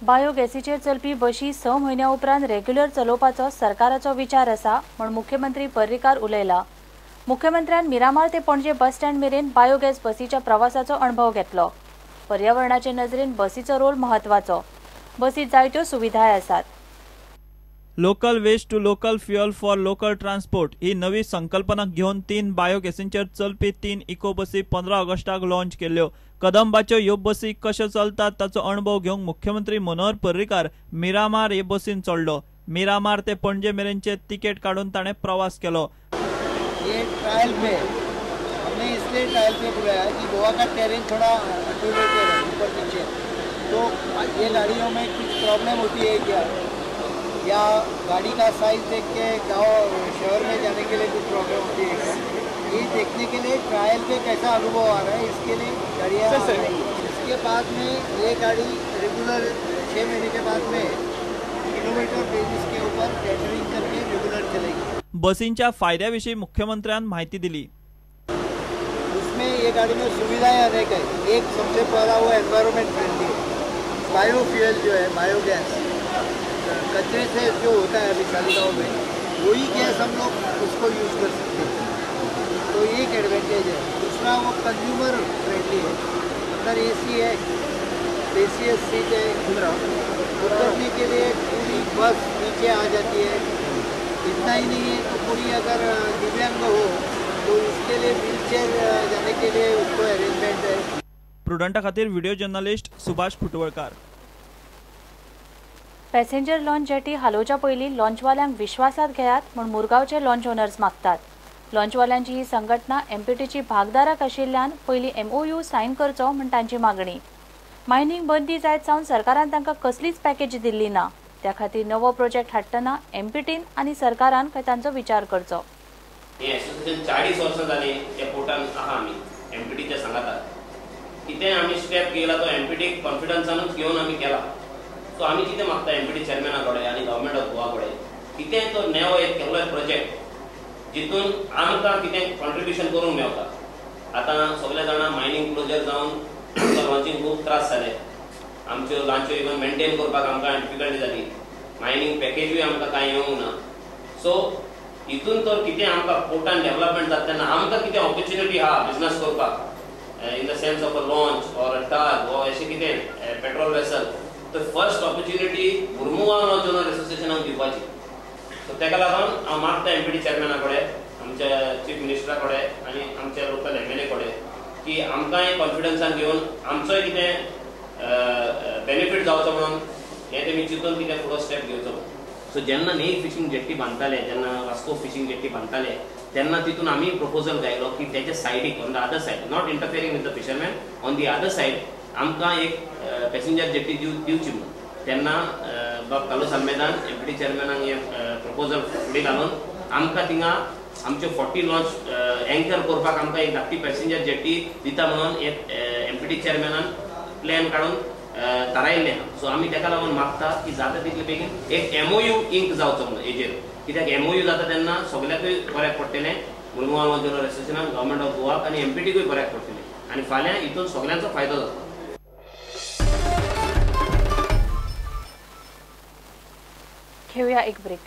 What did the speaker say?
बायोगॅसीचेर चलपी बशी 6 म्हयन्या उपरांत रेग्युलर चलोवपाचो सरकाराचो विचार आसा म्हण मुख्यमंत्री पर्रीकार उलयला। मुख्यमंत्र्यान मिरामार ते पणजे बस स्टँड मेरेन बायोगॅस बसीच्या प्रवासाचो अणभव घेतलो। पर्यावरणाचे नजरेन बसीचो रोल महत्वाचो। बसीत जायत्यो सुविधाय आसात। Local waste to local fuel for local transport ही नवी संकल्पना घेवन 3 बायोगॅसींचेर चलपी 3 इको बसी 15 ऑगस्टाक लॉन्च केल्ल्यो। कदंबाच्यो ह्यो बसी कशे चलतात ताचो अणभव घेवंक मुख्यमंत्री मनोहर पर्रीकार मिरामार हे बसीन चडलो। मिरामार ते पणजे मेरेनचे तिकेट काढून ताणें प्रवास केलो। ये ट्रायल पे हमने इसलिए ट्रायल पे बुलाया कि गोवा का टेरेन थोड़ा अनडोलेटेड है, ऊपर नीचे, तो ये गाड़ियों में कुछ प्रॉब्लम होती है क्या, या गाड़ी का साइज देख के गाँव शहर में जाने के लिए कुछ प्रॉब्लम होती है क्या, ये देखने के लिए ट्रायल पे कैसा अनुभव आ रहा है इसके लिए गाड़ियाँ। इसके बाद में ये गाड़ी रेगुलर 6 महीने के बाद में किलोमीटर बेसिस के ऊपर टेंडरिंग करके रेगुलर चलेगी। बसींच्या फायद्याविषयी मुख्यमंत्र्यान माहिती दिली। उसमें ये गाड़ी में सुविधाएं अनेक है। एक सबसे पहला वो एनवायरनमेंट फ्रेंडली है। बायोफ्यूल जो है, बायोगैस कचरे से जो होता है अभी तालिकाओं में, वही गैस हम लोग उसको यूज़ कर सकते हैं, तो ये एक एडवांटेज है। दूसरा वो कंज्यूमर फ्रेंडली है। अंदर एसी है, स्पेसियस सीट है, उतरने के लिए पूरी बस नीचे आ जाती है। इतना ही नहीं है तो कोई अगर दिव्यांग हो तो उसके लिए व्हीलचेयर जाने के लिए उसको अरेंजमेंट है। प्रुडंटा खातीर video journalist Subhash Phutwalkar. Passenger launch jetty हालोवच्या पयलीं लॉन्चवाल्यांक विश्वासात घेयात म्हण मुरगांवचे लॉन्च ओनर्स मागतात। लॉन्चवाल्यांची ही संघटना एमपीटीची भागधारक आशिल्ल्यान पयलीं MOU सायन करचो म्हण तांची मागणी। मायनिंग बंदी जायत सावन सरकारान तांकां कसलीच पॅकेज दिल्ली ना। त्या खातीर नवो प्रोजेक्ट हाडटना एमपीटीन आनी सरकारान खंय तांचो विचार करचो। हे एसोसिएशन 40 वर्सां जाली त्या पोर्टान आहा आमी एमपीटीच्या सांगातात। कितें आमी स्टेप केला तो एमपीटी कॉन्फिडन्सानूच घेवन आमी केला। सो आमी कितें मागता एमपीटी चेअरमॅना कडेन आनी गव्हर्नमेंट ऑफ गोवा कडेन कितें तो नवो एक केल्लो प्रोजेक्ट जितून आमकां कितें कॉन्ट्रिब्युशन करूंक मेळटा। आतां सगळे जाणां मायनिंग क्लोजर जावन लॉन्चिंग खूब त्रास जाले। आमच्यो लॉन्च्यो इवन मेंटेन करपाक आमकां डिफिकल्टी जाली। मायनिंग पॅकेजूय आमकां कांय येवंक ना। सो हितून तर कितें आमकां पोर्टान डेव्हलपमेंट जाता तेन्ना आमकां कितें ऑपॉर्च्युनिटी आहा बिझनेस करपाक in the sense of a launch or a tug or अशें कितें पेट्रोल वेसल, तर first opportunity Mormugao launch owner एसोसिएशनाक दिवपाची। सो तेका लागून हांव मागता एमपीटी चेअरमॅना कडेन, आमच्या चीफ मिनिस्टरा कडेन आनी आमच्या लोकल MLA कडेन की आमकांय कॉन्फिडन्सान घेवन आमचोय कितें बेनिफीट जावचो म्हणून हें तेमी चिंतून कितें फुडो स्टेप घेवचो। सो जेन्ना न्ही फिशींग जेट्टी बांदताले, जेन्ना वास्को फिशींग जेट्टी बांदताले तेन्ना तितून आमी प्रपोजल गायलो की तेच्या सायडीक on the other said, not interfering with the fisherman, on the other said आमकां एक पॅसेंजर जेट्टी दिवची म्हणून। तेन्ना बाब कालू साल्मेदान एमपीटी चेअरमॅनाक हें प्रपोजल फुडें घालून आमकां थिंगा आमच्यो 40 लॉन्च एंकर करपाक आमकां एक धाकटी पॅसेंजर जेट्टी दिता म्हणून एक एमपीटी चेअरमॅनान प्लॅन काढून थारायल्लें। सो आमी तेका लागून मागता की जाता तितले बेगीन एक MOU इंक जावचो म्हणून हेजेर, कित्याक MOU जाता तेन्ना सगळ्याकूय बऱ्याक पडटलें, मुरमुगांव लॉन्च ओनर एसोसिएशनाक, गव्हर्नमेंट ऑफ गोवाक आनी एमपीटीकूय बऱ्याक पडटलें आनी फाल्यां हितून सगळ्यांचो फायदो जाता। घेऊया एक ब्रेक।